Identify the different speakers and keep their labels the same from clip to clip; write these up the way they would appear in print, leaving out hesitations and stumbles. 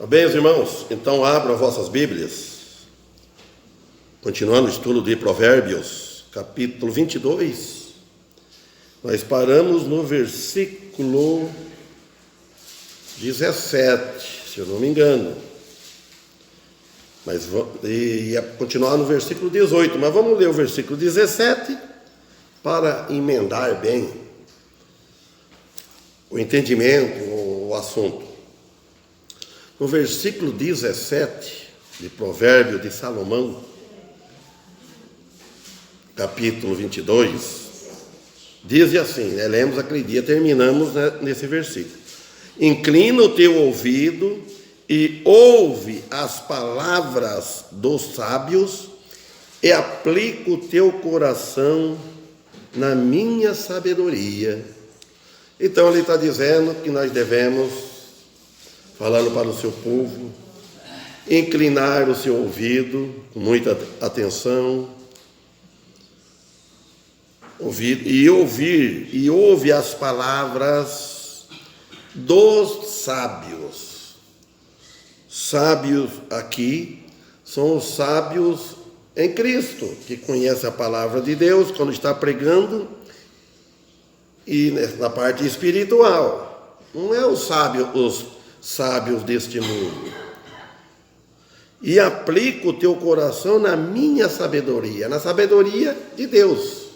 Speaker 1: Bem, os irmãos, então abram vossas Bíblias, continuando o estudo de Provérbios, capítulo 22, nós paramos no versículo 17, se eu não me engano, mas ia continuar no versículo 18, mas vamos ler o versículo 17 para emendar bem o entendimento, o assunto. No versículo 17 de Provérbio de Salomão, capítulo 22, diz assim, lemos aquele dia, terminamos nesse versículo. Inclina o teu ouvido e ouve as palavras dos sábios e aplica o teu coração na minha sabedoria. Então ele está dizendo que nós devemos, falando para o seu povo, inclinar o seu ouvido com muita atenção, ouve as palavras dos sábios. Sábios aqui são os sábios em Cristo, que conhecem a palavra de Deus quando está pregando, e na parte espiritual. Não é os sábios deste mundo. E aplica o teu coração na minha sabedoria, na sabedoria de Deus,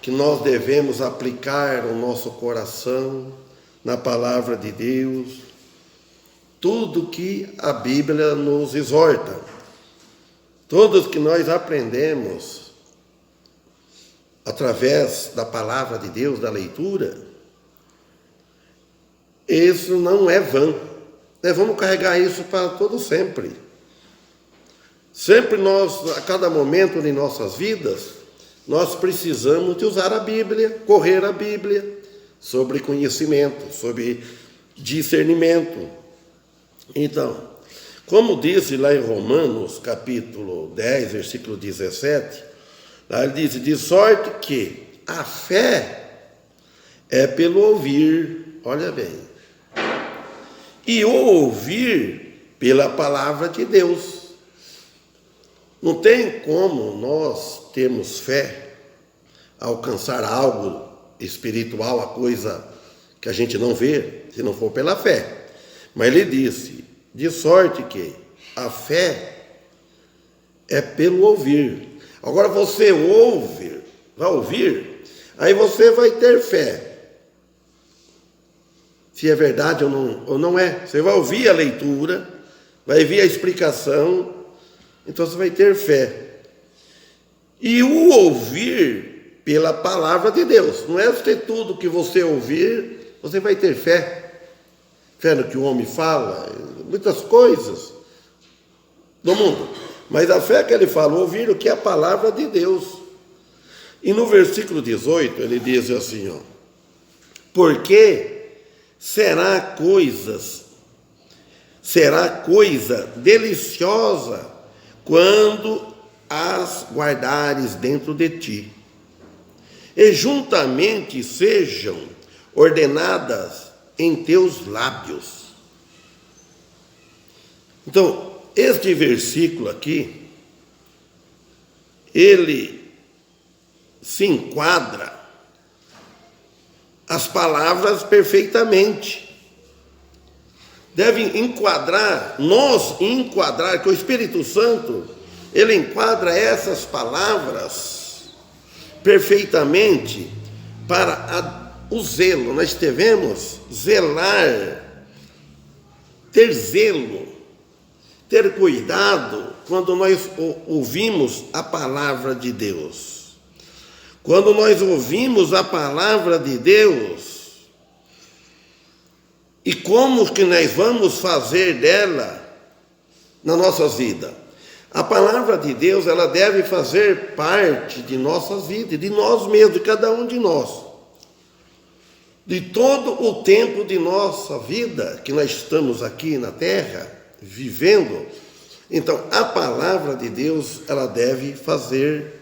Speaker 1: que nós devemos aplicar o nosso coração na palavra de Deus, tudo que a Bíblia nos exorta, tudo que nós aprendemos através da palavra de Deus, da leitura, isso não é vão. Vamos carregar isso para todo sempre. Sempre nós, a cada momento de nossas vidas, nós precisamos de usar a Bíblia, correr a Bíblia, sobre conhecimento, sobre discernimento. Então, como diz lá em Romanos, capítulo 10, versículo 17, lá ele diz, de sorte que a fé é pelo ouvir, olha bem, e o ouvir pela palavra de Deus. Não tem como nós termos fé, alcançar algo espiritual, a coisa que a gente não vê, se não for pela fé. Mas ele disse, de sorte que a fé é pelo ouvir. Agora você vai ouvir, aí você vai ter fé. Se é verdade ou não é. Você vai ouvir a leitura, vai ouvir a explicação, então você vai ter fé. E o ouvir pela palavra de Deus. Não é ter tudo que você ouvir, você vai ter fé. Fé no que o homem fala, muitas coisas do mundo. Mas a fé que ele fala, ouvir o que é a palavra de Deus. E no versículo 18, ele diz assim, porque será coisa deliciosa quando as guardares dentro de ti, e juntamente sejam ordenadas em teus lábios. Então, este versículo aqui, ele se enquadra as palavras perfeitamente. Deve nos enquadrar, que o Espírito Santo, ele enquadra essas palavras perfeitamente para o zelo. Nós devemos zelar, ter zelo, ter cuidado quando nós ouvimos a palavra de Deus. Quando nós ouvimos a palavra de Deus, e como que nós vamos fazer dela na nossa vida? A palavra de Deus, ela deve fazer parte de nossas vidas, de nós mesmos, de cada um de nós. De todo o tempo de nossa vida, que nós estamos aqui na terra, vivendo, então a palavra de Deus, ela deve fazer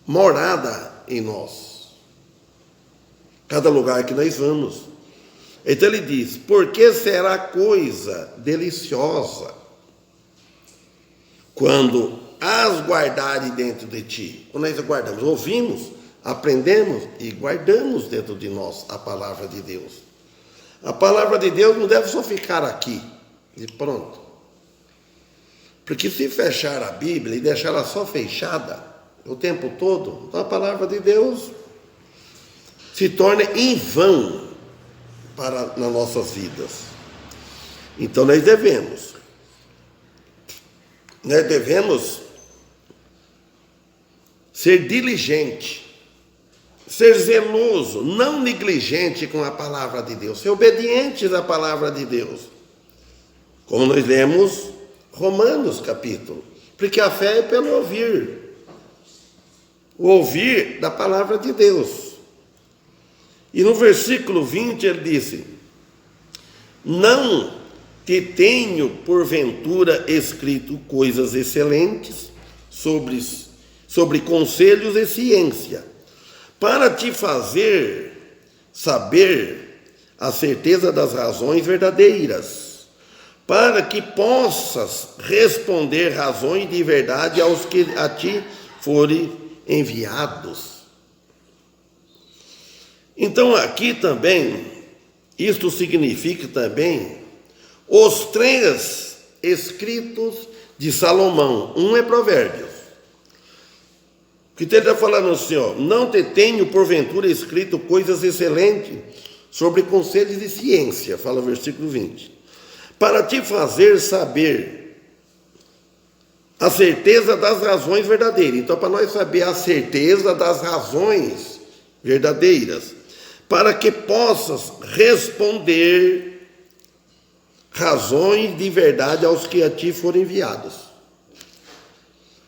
Speaker 1: morada em nós. Cada lugar que nós vamos. Então ele diz: porque será coisa deliciosa quando as guardarem dentro de ti. Quando nós guardamos, ouvimos, aprendemos e guardamos dentro de nós a palavra de Deus. A palavra de Deus não deve só ficar aqui e pronto. Porque se fechar a Bíblia e deixar ela só fechada o tempo todo, então a palavra de Deus se torna em vão nas nossas vidas. Então nós devemos ser diligente, ser zeloso, não negligente com a palavra de Deus, ser obedientes à palavra de Deus. Como nós lemos Romanos capítulo, porque a fé é pelo ouvir, o ouvir da palavra de Deus. E no versículo 20 ele disse: não te tenho porventura escrito coisas excelentes sobre conselhos e ciência, para te fazer saber a certeza das razões verdadeiras, para que possas responder razões de verdade aos que a ti forem enviados. Então aqui também, isto significa também os 3 escritos de Salomão. Um é Provérbios, que ele está falando assim, ó: não te tenho porventura escrito coisas excelentes sobre conselhos de ciência, fala o versículo 20, para te fazer saber a certeza das razões verdadeiras. Então, para nós saber a certeza das razões verdadeiras, para que possas responder razões de verdade aos que a ti forem enviados.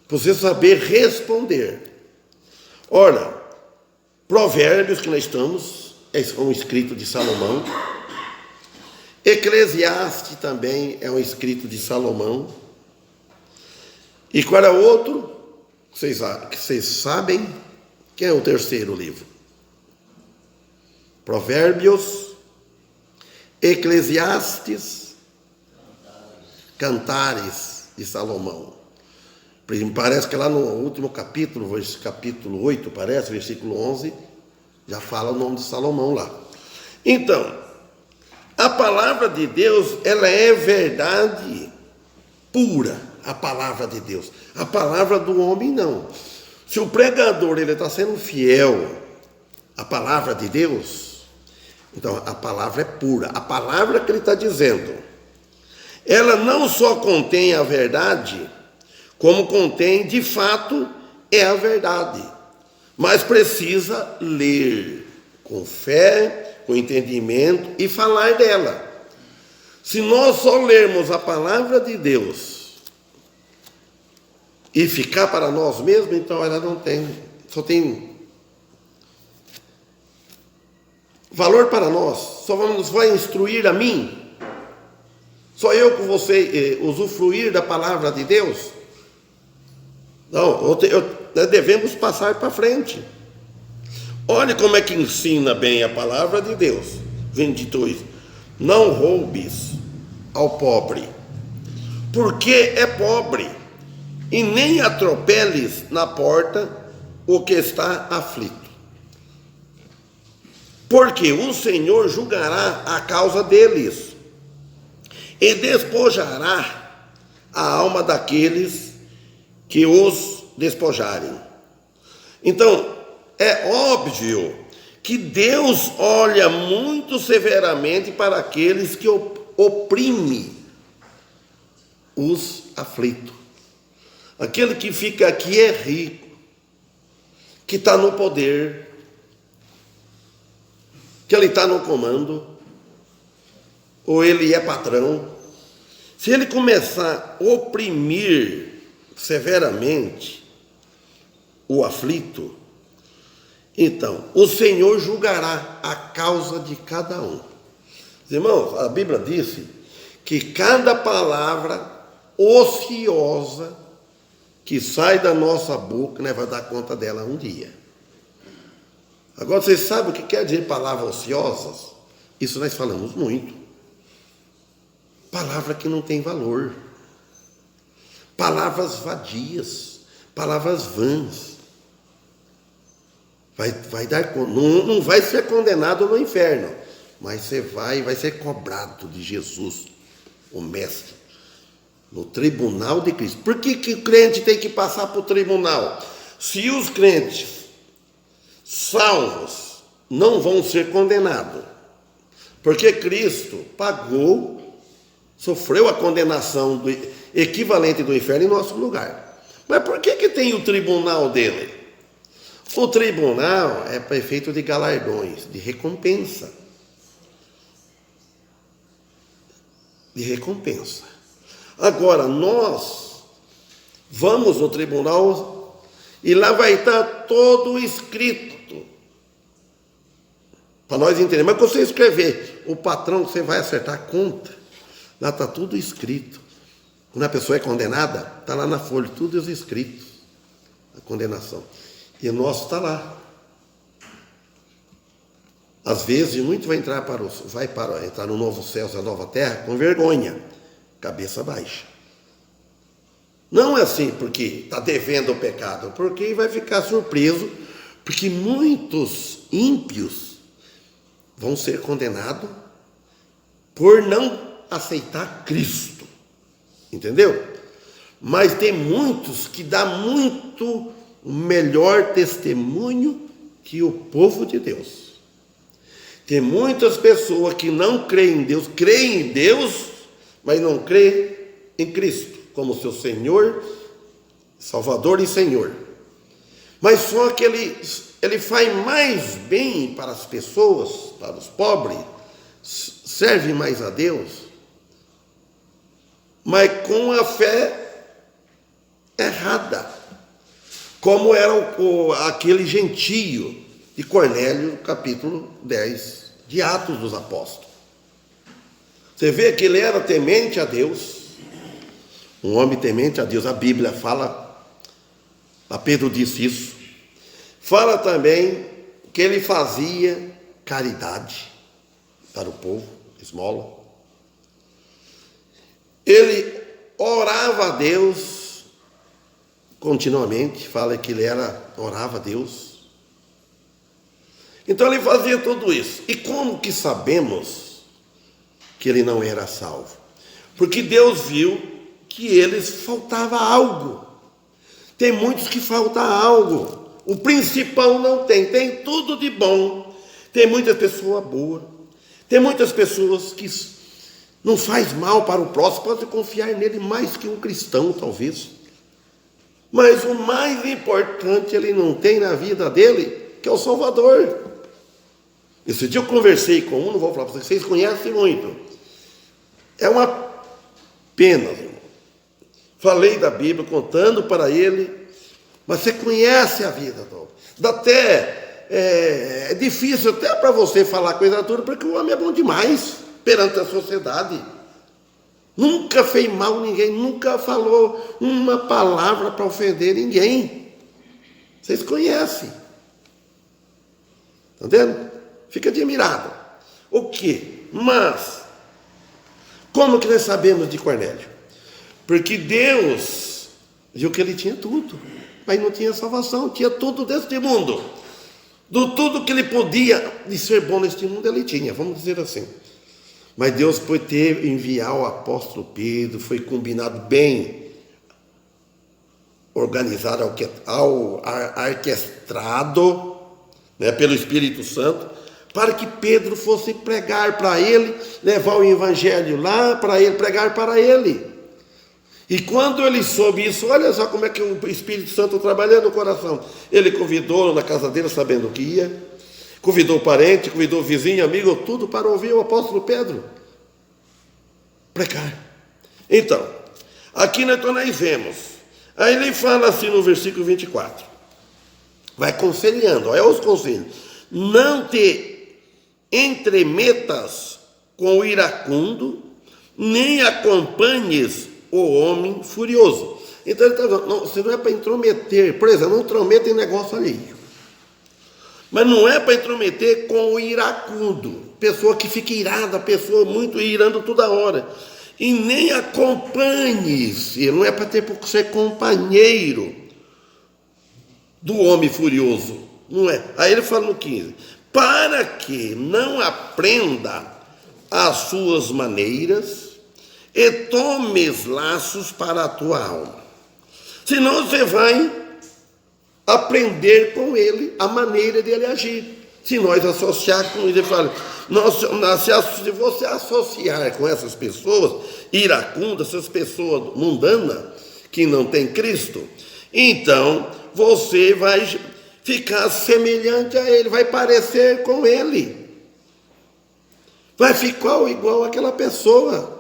Speaker 1: Você saber responder. Ora, Provérbios que nós estamos, é um escrito de Salomão. Eclesiastes também é um escrito de Salomão. E qual é o outro? Vocês sabem que é o terceiro livro. Provérbios, Eclesiastes, Cantares de Salomão. Parece que lá no último capítulo, capítulo 8, parece, versículo 11, já fala o nome de Salomão lá. Então, a palavra de Deus, ela é verdade pura, a palavra de Deus. A palavra do homem, não. Se o pregador ele está sendo fiel à palavra de Deus, então a palavra é pura. A palavra que ele está dizendo, ela não só contém a verdade, como contém, de fato, é a verdade. Mas precisa ler com fé, com entendimento e falar dela. Se nós só lermos a palavra de Deus e ficar para nós mesmos, então ela não tem, só tem valor para nós, só vai instruir a mim, só eu com você usufruir da palavra de Deus. Não, nós devemos passar para frente. Olha como é que ensina bem a palavra de Deus. 22. Não roubes ao pobre, porque é pobre, e nem atropeles na porta o que está aflito. Porque o Senhor julgará a causa deles, e despojará a alma daqueles que os despojarem. Então, é óbvio que Deus olha muito severamente para aqueles que oprimem os aflitos. Aquele que fica aqui é rico, que está no poder, que ele está no comando, ou ele é patrão. Se ele começar a oprimir severamente o aflito, então o Senhor julgará a causa de cada um. Irmãos, a Bíblia disse que cada palavra ociosa que sai da nossa boca, né, vai dar conta dela um dia. Agora, vocês sabem o que quer dizer palavras ociosas? Isso nós falamos muito. Palavra que não tem valor. Palavras vadias. Palavras vãs. Vai dar, não vai ser condenado no inferno, mas você vai ser cobrado de Jesus, o Mestre, no tribunal de Cristo. Por que o crente tem que passar por tribunal? Se os crentes salvos não vão ser condenados, porque Cristo pagou, sofreu a condenação equivalente do inferno em nosso lugar. Mas por que tem o tribunal dele? O tribunal é feito de galardões, de recompensa. De recompensa. Agora, nós vamos no tribunal e lá vai estar todo escrito. Para nós entendermos. Mas quando você escrever, o patrão, você vai acertar a conta. Lá está tudo escrito. Quando a pessoa é condenada, está lá na folha, tudo escrito. A condenação. E o nosso está lá. Às vezes, muito vai entrar entrar no novo céu e a nova terra com vergonha, cabeça baixa. Não é assim porque está devendo o pecado, porque vai ficar surpreso, porque muitos ímpios vão ser condenados por não aceitar Cristo. Entendeu? Mas tem muitos que dão muito melhor testemunho que o povo de Deus. Tem muitas pessoas que não creem em Deus, mas não creem em Cristo como seu Senhor, Salvador e Senhor. Mas só que ele faz mais bem para as pessoas, para os pobres, serve mais a Deus, mas com a fé errada. Como era aquele gentio de Cornélio, capítulo 10 de Atos dos Apóstolos. Você vê que ele era temente a Deus, um homem temente a Deus. A Bíblia fala, a Pedro disse isso. Fala também que ele fazia caridade para o povo, esmola. Ele orava a Deus continuamente, fala que ele orava a Deus. Então ele fazia tudo isso. E como que sabemos que ele não era salvo? Porque Deus viu que eles faltava algo. Tem muitos que falta algo. O principal não tem tudo de bom. Tem muitas pessoas boas. Tem muitas pessoas que não faz mal para o próximo, pode confiar nele mais que um cristão, talvez. Mas o mais importante ele não tem na vida dele, que é o Salvador. Esse dia eu conversei com um, não vou falar para vocês conhecem muito. É uma pena, irmão. Falei da Bíblia, contando para ele, mas você conhece a vida, Dom. Dá até, é difícil até para você falar coisa toda, porque o homem é bom demais perante a sociedade. Nunca fez mal a ninguém, nunca falou uma palavra para ofender ninguém. Vocês conhecem. Está vendo? Fica admirado. O quê? Mas, como que nós sabemos de Cornélio? Porque Deus viu que ele tinha tudo, mas não tinha salvação, tinha tudo deste mundo. Do tudo que ele podia de ser bom neste mundo, ele tinha, vamos dizer assim. Mas Deus foi enviar o apóstolo Pedro, foi combinado bem, organizado, orquestrado, né, pelo Espírito Santo, para que Pedro fosse pregar para ele, levar o evangelho lá para ele, pregar para ele. E quando ele soube isso, olha só como é que o Espírito Santo trabalhando no coração. Ele convidou na casa dele, sabendo que ia, convidou o parente, convidou o vizinho, amigo, tudo para ouvir o apóstolo Pedro pregar. Então, aqui nós vemos, aí ele fala assim no versículo 24, vai aconselhando, olha os conselhos: não te entremetas com o iracundo, nem acompanhes o homem furioso. Então ele está dizendo, não, você não é para intrometer, por exemplo, não intrometa em negócio alheio. Mas não é para intrometer com o iracundo. pessoa que fica irada, pessoa muito irando toda hora. E nem acompanhe-se, não é para ser companheiro do homem furioso, não é? Aí ele fala no 15, para que não aprenda as suas maneiras e tomes laços para a tua alma. Senão você vai aprender com ele a maneira dele agir. Se nós associar com ele, fala, se você associar com essas pessoas iracundas, essas pessoas mundanas que não tem Cristo, então você vai ficar semelhante a ele, vai parecer com ele, vai ficar igual àquela pessoa.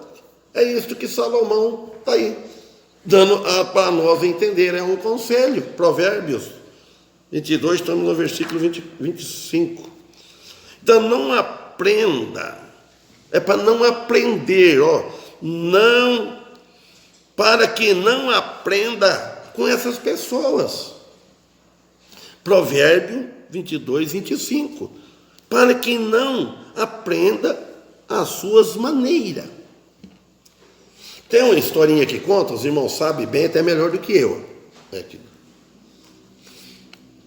Speaker 1: É isso que Salomão está aí dando para nós entender, é um conselho. Provérbios 22, estamos no versículo 25. Então não aprenda, é para não aprender, não, para que não aprenda com essas pessoas. Provérbio 22, 25, para que não aprenda as suas maneiras. Tem uma historinha que conta, os irmãos sabem bem, até melhor do que eu.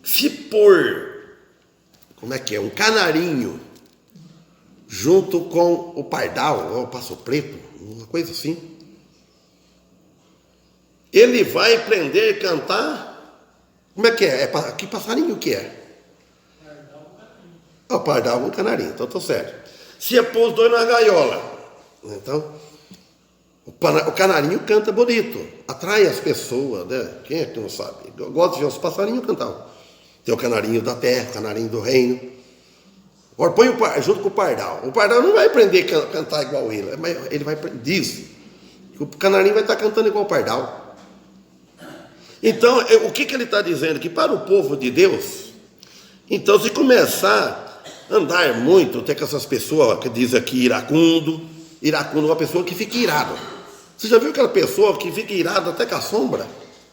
Speaker 1: Se pôr, um canarinho junto com o pardal, o passo preto, uma coisa assim, ele vai aprender a cantar. Como é que é? Que passarinho que é? O pardal com o canarinho, então estou certo. Se é pôr os dois na gaiola, então o canarinho canta bonito, atrai as pessoas, né? Quem é que não sabe? Eu gosto de ver os passarinhos cantar. Tem o canarinho da terra, o canarinho do reino. Agora põe junto com o pardal. O pardal não vai aprender a cantar igual ele, mas ele vai diz que o canarinho vai estar cantando igual o pardal. Então, o que ele está dizendo? Que para o povo de Deus, então se começar a andar muito, tem com essas pessoas que diz aqui iracundo é uma pessoa que fica irado. Você já viu aquela pessoa que fica irado até com a sombra?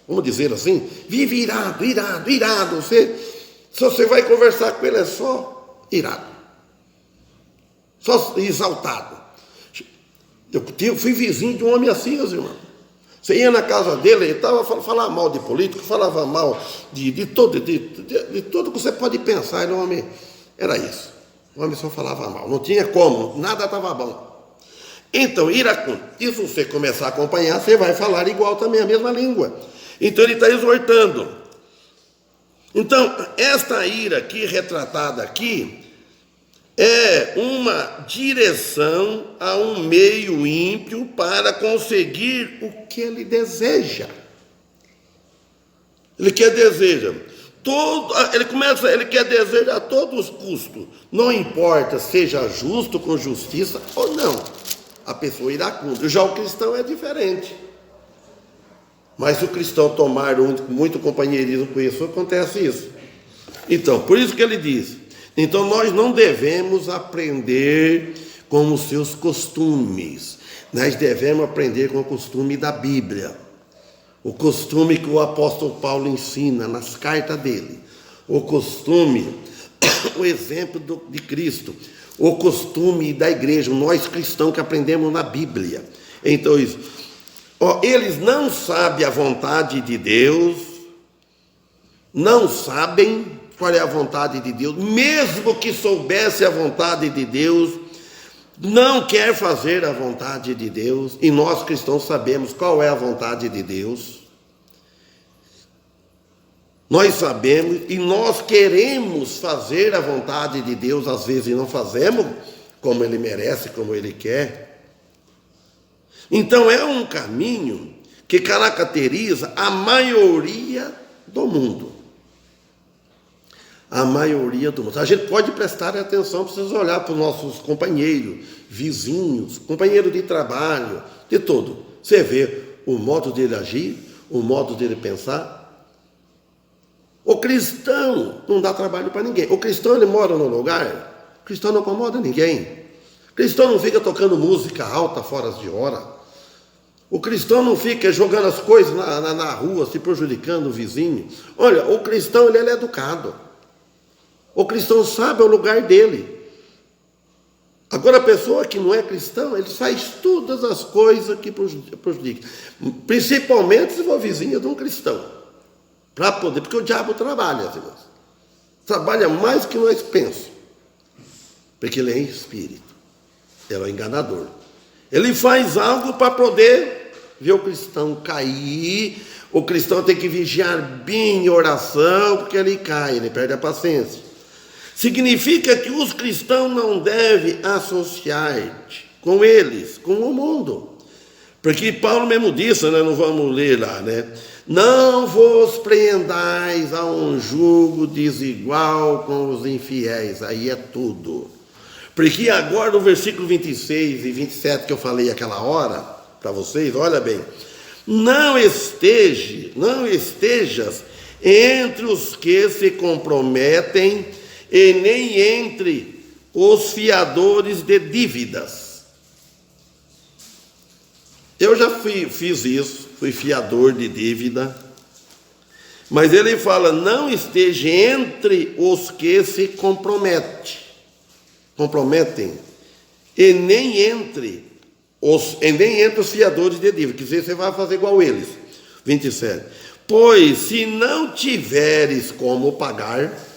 Speaker 1: Vamos dizer assim, vive irado. Se você vai conversar com ele, é só irado, só exaltado. Eu fui vizinho de um homem assim, meus irmãos. Você ia na casa dele, ele falava mal de político, falava mal de tudo que você pode pensar. O homem era isso. O homem só falava mal, não tinha como, nada estava bom. Então, iracundo, e se você começar a acompanhar, você vai falar igual também a mesma língua. Então ele está exortando. Então, esta ira aqui, retratada aqui, é uma direção a um meio ímpio para conseguir o que ele deseja. Ele quer desejar a todos os custos. Não importa seja justo com justiça ou não. A pessoa iracunda. Já o cristão é diferente. Mas se o cristão tomar muito companheirismo com isso, acontece isso. Então, por isso que ele diz, então nós não devemos aprender com os seus costumes, nós devemos aprender com o costume da Bíblia, o costume que o apóstolo Paulo ensina nas cartas dele, o costume, o exemplo de Cristo, o costume da igreja, nós cristãos que aprendemos na Bíblia. Então isso... eles não sabem a vontade de Deus, não sabem qual é a vontade de Deus, mesmo que soubesse a vontade de Deus, não quer fazer a vontade de Deus, e nós cristãos sabemos qual é a vontade de Deus, nós sabemos e nós queremos fazer a vontade de Deus, às vezes não fazemos como Ele merece, como Ele quer. Então é um caminho que caracteriza a maioria do mundo. A maioria do mundo. A gente pode prestar atenção, precisa olhar para os nossos companheiros, vizinhos, companheiros de trabalho, de tudo. Você vê o modo dele agir, o modo dele pensar. O cristão não dá trabalho para ninguém. O cristão, ele mora no lugar, o cristão não incomoda ninguém. O cristão não fica tocando música alta fora de hora. O cristão não fica jogando as coisas na rua, se prejudicando o vizinho. Olha, o cristão ele é educado. O cristão sabe o lugar dele. Agora, a pessoa que não é cristão, ele faz todas as coisas que prejudicam. Principalmente se for vizinha de um cristão. Para poder, porque o diabo trabalha, irmãos. Trabalha mais do que nós pensamos. Porque ele é espírito. Ele é enganador. Ele faz algo para poder ver o cristão cair. O cristão tem que vigiar bem em oração, porque ele cai, ele perde a paciência. Significa que os cristãos não devem associar com eles, com o mundo. Porque Paulo mesmo disse, né? Não vamos ler lá, né? Não vos prendais a um jugo desigual com os infiéis. Aí é tudo. Porque agora no versículo 26 e 27 que eu falei aquela hora, para vocês, olha bem. Não estejas entre os que se comprometem e nem entre os fiadores de dívidas. Eu já fiz isso, fui fiador de dívida, mas ele fala, não esteja entre os que se comprometem, e nem entre os fiadores de dívida, quer dizer, você vai fazer igual eles. 27. Pois se não tiveres como pagar,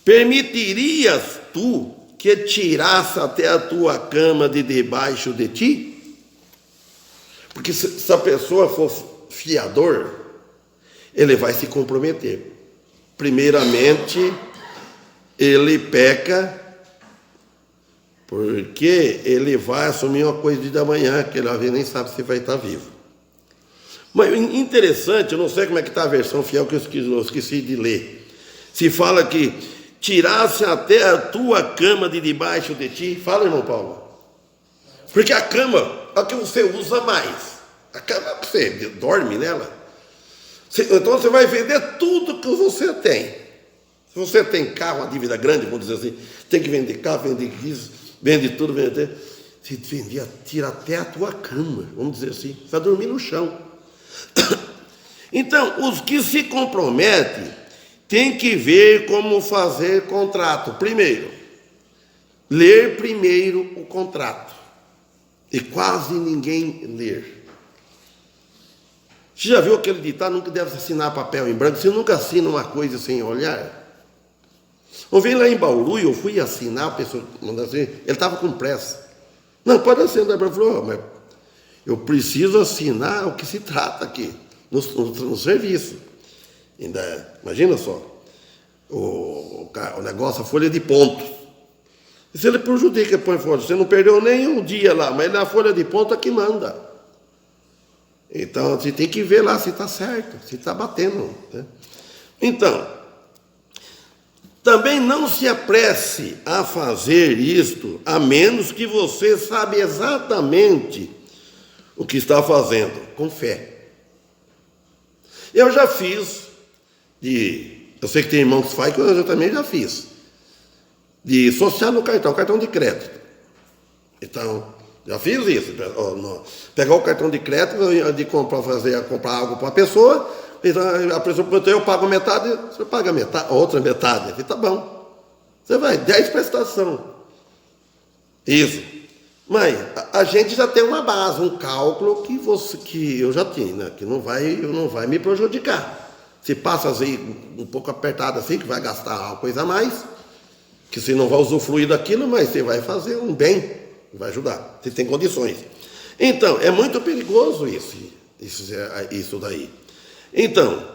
Speaker 1: permitirias tu que tirasse até a tua cama de debaixo de ti? Porque se a pessoa for fiador, ele vai se comprometer. Primeiramente, ele peca, porque ele vai assumir uma coisa de amanhã, que ele nem sabe se vai estar vivo. Mas interessante, eu não sei como é que está a versão fiel que eu esqueci de ler. Se fala que tirasse até a tua cama de debaixo de ti. Fala, irmão Paulo. Porque a cama é a que você usa mais. A cama você dorme nela. Então você vai vender tudo que você tem. Se você tem carro, uma dívida grande, vamos dizer assim, tem que vender carro, vender isso, vende tudo, vende. Se vender, tira até a tua cama, vamos dizer assim. Você vai dormir no chão. Então, os que se comprometem tem que ver como fazer contrato. Primeiro, ler primeiro o contrato. E quase ninguém ler. Você já viu aquele ditado, nunca deve assinar papel em branco? Você nunca assina uma coisa sem olhar? Eu vim lá em Bauru e eu fui assinar, a pessoa mandou assim, ele estava com pressa. Não, pode assinar. Ele falou, mas eu preciso assinar o que se trata aqui, no serviço. Ainda, imagina só, o negócio, a folha de ponto. E se ele prejudica, põe fora, você não perdeu nem um dia lá, mas na folha de ponto é que manda. Então, você tem que ver lá se está certo, se está batendo. Né? Então, também não se apresse a fazer isto, a menos que você saiba exatamente o que está fazendo, com fé. Eu já fiz eu sei que tem irmão que faz, que eu também já fiz, de associar no cartão de crédito. Então, já fiz isso, pegar o cartão de crédito, de comprar algo para a pessoa, então a pessoa perguntou, eu pago metade, você paga metade, a outra metade, aqui tá bom. Você vai, 10 prestações. Isso. Mas a gente já tem uma base, um cálculo que eu já tinha, né? Que não vai me prejudicar. Se passa assim, um pouco apertado assim, que vai gastar uma coisa a mais, que você não vai usufruir daquilo, mas você vai fazer um bem, vai ajudar, você tem condições. Então, é muito perigoso isso daí. Então,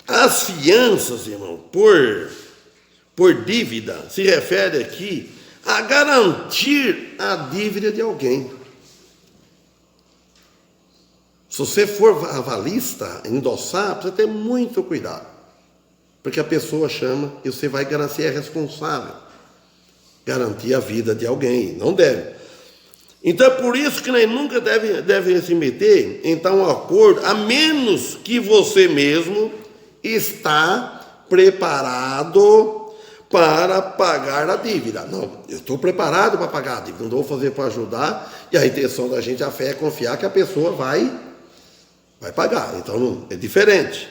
Speaker 1: as fianças, irmão, por dívida, se refere aqui a garantir a dívida de alguém. Se você for avalista, endossar, precisa ter muito cuidado. Porque a pessoa chama e você vai garantir, é responsável. Garantir a vida de alguém, não deve. Então é por isso que nós nunca deve se meter em tal um acordo, a menos que você mesmo está preparado para pagar a dívida. Não, eu estou preparado para pagar a dívida, não vou fazer para ajudar, e a intenção da gente, a fé é confiar que a pessoa vai pagar. Então é diferente.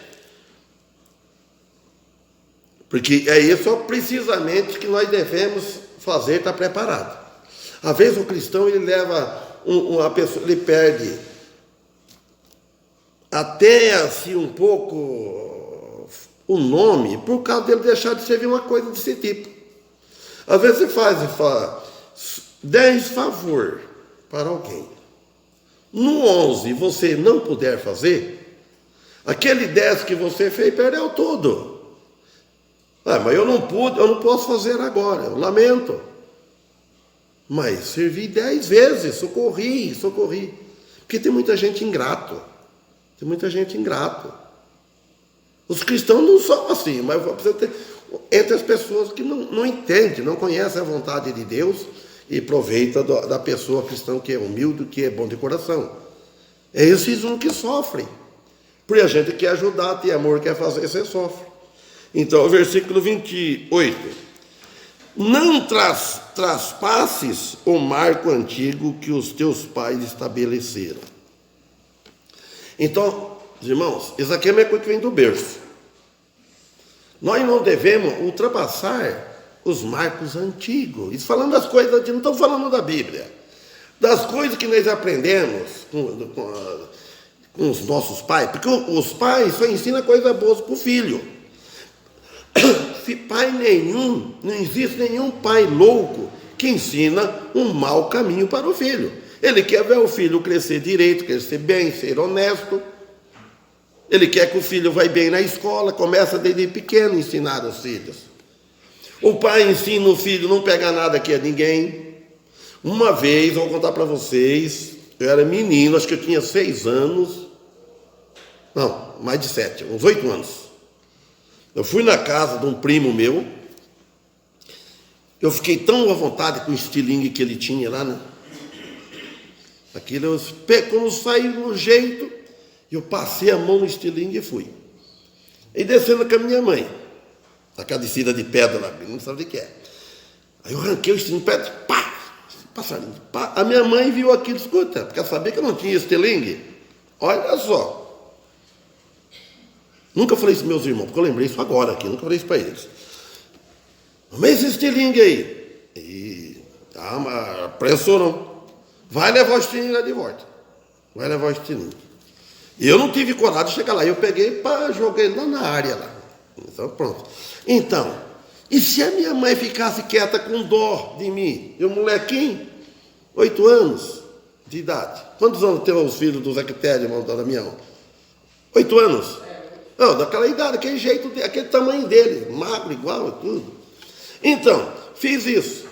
Speaker 1: Porque é isso precisamente que nós devemos fazer, estar preparado. Às vezes o cristão, ele leva uma pessoa, ele perde até assim um pouco o nome, por causa dele deixar de servir uma coisa desse tipo. Às vezes você fala 10 favor para alguém. No 11 você não puder fazer, aquele 10 que você fez, perdeu tudo. Mas eu não posso fazer agora, eu lamento. Mas servi 10 vezes, socorri. Porque tem muita gente ingrato. Os cristãos não são assim, mas você tem, entre as pessoas que não entendem, não conhecem a vontade de Deus e aproveita da pessoa cristã que é humilde, que é bom de coração. É esses que sofrem. Porque a gente quer ajudar, tem amor, quer fazer, você sofre. Então, o versículo 28. Não traspasses o marco antigo que os teus pais estabeleceram. Então, irmãos, isso aqui é uma coisa que vem do berço. Nós não devemos ultrapassar os marcos antigos. Isso falando das coisas antigas, não estou falando da Bíblia. Das coisas que nós aprendemos com os nossos pais. Porque os pais só ensinam coisas boas para o filho. Pai nenhum, não existe nenhum pai louco que ensina um mau caminho para o filho. Ele quer ver o filho crescer direito, crescer bem, ser honesto. Ele quer que o filho vá bem na escola, começa desde pequeno a ensinar os filhos. O pai ensina o filho a não pegar nada aqui a ninguém. Uma vez, eu vou contar para vocês, eu era menino, acho que eu tinha 6 anos, não, mais de 7, uns 8 anos. Eu fui na casa de um primo meu, eu fiquei tão à vontade com o estilingue que ele tinha lá, né? Aquilo, quando saí no jeito, eu passei a mão no estilingue e fui. E descendo com a minha mãe, aquela descida de pedra lá, não sabe o que é. Aí eu arranquei o estilingue, pedra, pá, passarinho, pá. A minha mãe viu aquilo, escuta, porque ela sabia que eu não tinha estilingue. Olha só. Nunca falei isso para meus irmãos, porque eu lembrei isso agora aqui, nunca falei isso para eles. Mas esse estilingue aí. E pressou não. Vai levar o estilingue lá de volta. Vai levar o estilingue. E eu não tive coragem de chegar lá. Eu peguei, joguei lá na área lá. Então, pronto. Então, e se a minha mãe ficasse quieta com dó de mim? Eu, molequinho, 8 anos de idade. Quantos anos tem os filhos do Zé Quitério, irmão da Damião? 8 anos. Não, daquela idade, aquele jeito, aquele tamanho dele, magro, igual, tudo. Então, fiz isso.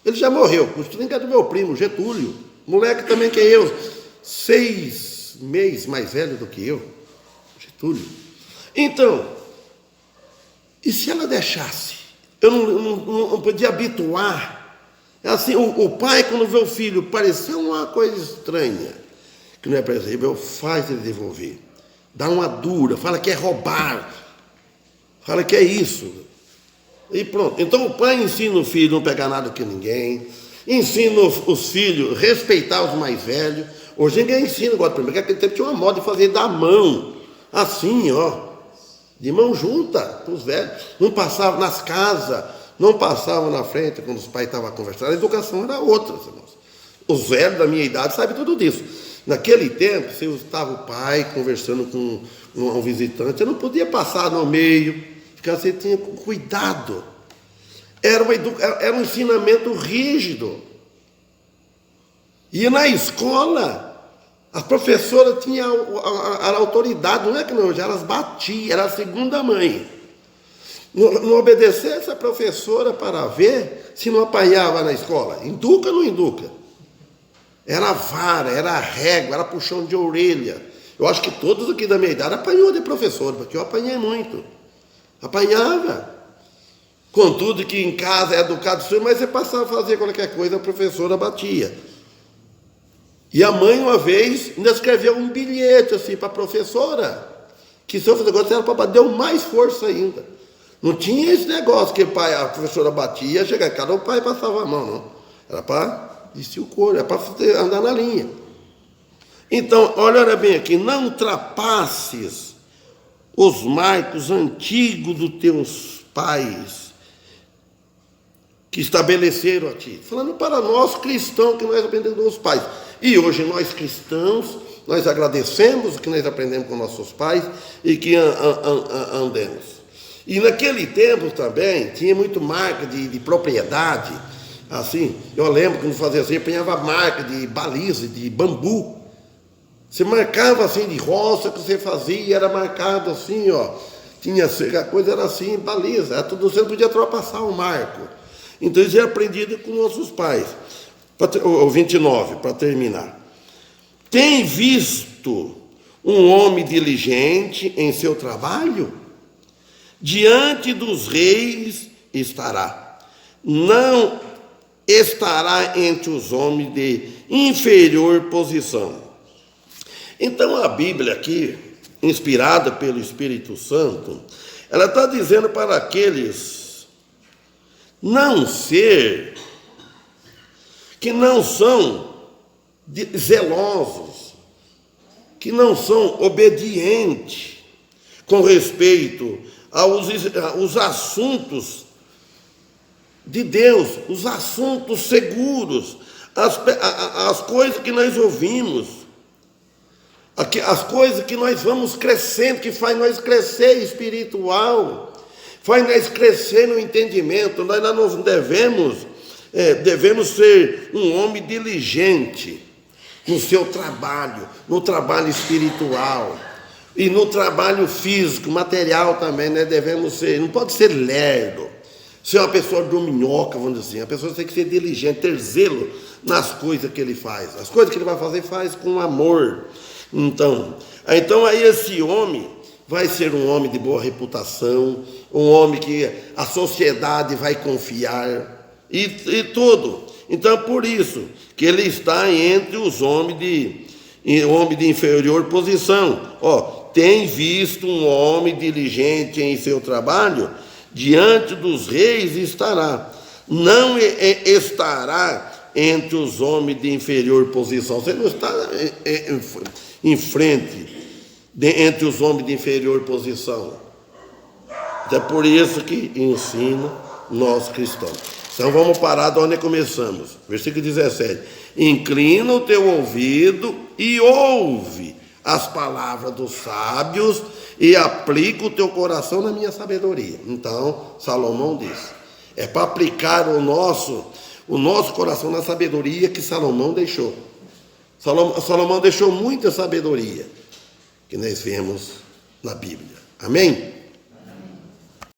Speaker 1: Ele já morreu, o estilingue é do meu primo, Getúlio. Moleque também que eu, 6 meses mais velho do que eu, Getúlio. Então, e se ela deixasse? Eu não podia habituar. É assim, o pai, quando vê o filho parecer uma coisa estranha, que não é previsível, faz ele devolver. Dá uma dura, fala que é roubar, fala que é isso. E pronto. Então o pai ensina o filho a não pegar nada que ninguém, ensina os filhos a respeitar os mais velhos. Hoje ninguém ensina agora, porque naquele tempo tinha uma moda de fazer da mão, assim, ó, de mão junta com os velhos. Não passava nas casas, não passavam na frente quando os pais estavam conversando. A educação era outra, irmãos. Os velhos da minha idade sabem tudo disso. Naquele tempo, se estava o pai conversando com um visitante, você não podia passar no meio, porque você tinha cuidado. Era um ensinamento rígido. E na escola, a professora tinha a autoridade, não é que não, já elas batiam, era a segunda mãe. Não obedecesse a professora para ver se não apanhava na escola. Educa ou não educa? Era vara, era régua, era puxão de orelha. Eu acho que todos aqui da minha idade apanhou de professor, porque eu apanhei muito. Apanhava. Contudo que em casa é educado, mas você passava a fazer qualquer coisa, a professora batia. E a mãe, uma vez, ainda escreveu um bilhete assim para a professora, que se eu fazer negócio, era para bater, deu mais força ainda. Não tinha esse negócio que a professora batia, chega em casa, o pai passava a mão, não. Era para vestir o couro, era para andar na linha. Então, olha bem aqui, não ultrapasses os marcos antigos dos teus pais, que estabeleceram a ti. Falando para nós cristãos, que nós aprendemos dos pais. E hoje nós cristãos, nós agradecemos o que nós aprendemos com nossos pais e que andemos. E naquele tempo também tinha muito marca de propriedade. Assim, eu lembro que não fazia assim, apanhava marca de baliza, de bambu. Você marcava assim de roça que você fazia, era marcado assim, ó. A coisa era assim, baliza, você não podia ultrapassar o marco. Então isso é aprendido com nossos pais. O 29, para terminar. Tem visto um homem diligente em seu trabalho? Diante dos reis estará. Não estará entre os homens de inferior posição. Então a Bíblia aqui, inspirada pelo Espírito Santo, ela está dizendo para aqueles não ser que não são zelosos, que não são obedientes com respeito aos assuntos de Deus, os assuntos seguros, as coisas que nós ouvimos, as coisas que nós vamos crescendo, que faz nós crescer espiritual, faz nós crescer no entendimento. Nós não devemos ser um homem diligente no seu trabalho, no trabalho espiritual e no trabalho físico, material também. Nós devemos ser, não pode ser lerdo, ser uma pessoa dorminhoca, vamos dizer assim. A pessoa tem que ser diligente, ter zelo nas coisas que ele faz. As coisas que ele vai fazer, faz com amor. Então aí esse homem vai ser um homem de boa reputação, um homem que a sociedade vai confiar e tudo. Então, por isso que ele está entre os homens de inferior posição. Tem visto um homem diligente em seu trabalho, diante dos reis estará. Não estará entre os homens de inferior posição. Você não está em frente entre os homens de inferior posição. É por isso que ensina nós cristãos. Então vamos parar de onde começamos. Versículo 17. Inclina o teu ouvido e ouve as palavras dos sábios e aplica o teu coração na minha sabedoria. Então, Salomão diz, é para aplicar o nosso coração na sabedoria que Salomão deixou. Salomão deixou muita sabedoria que nós vemos na Bíblia. Amém?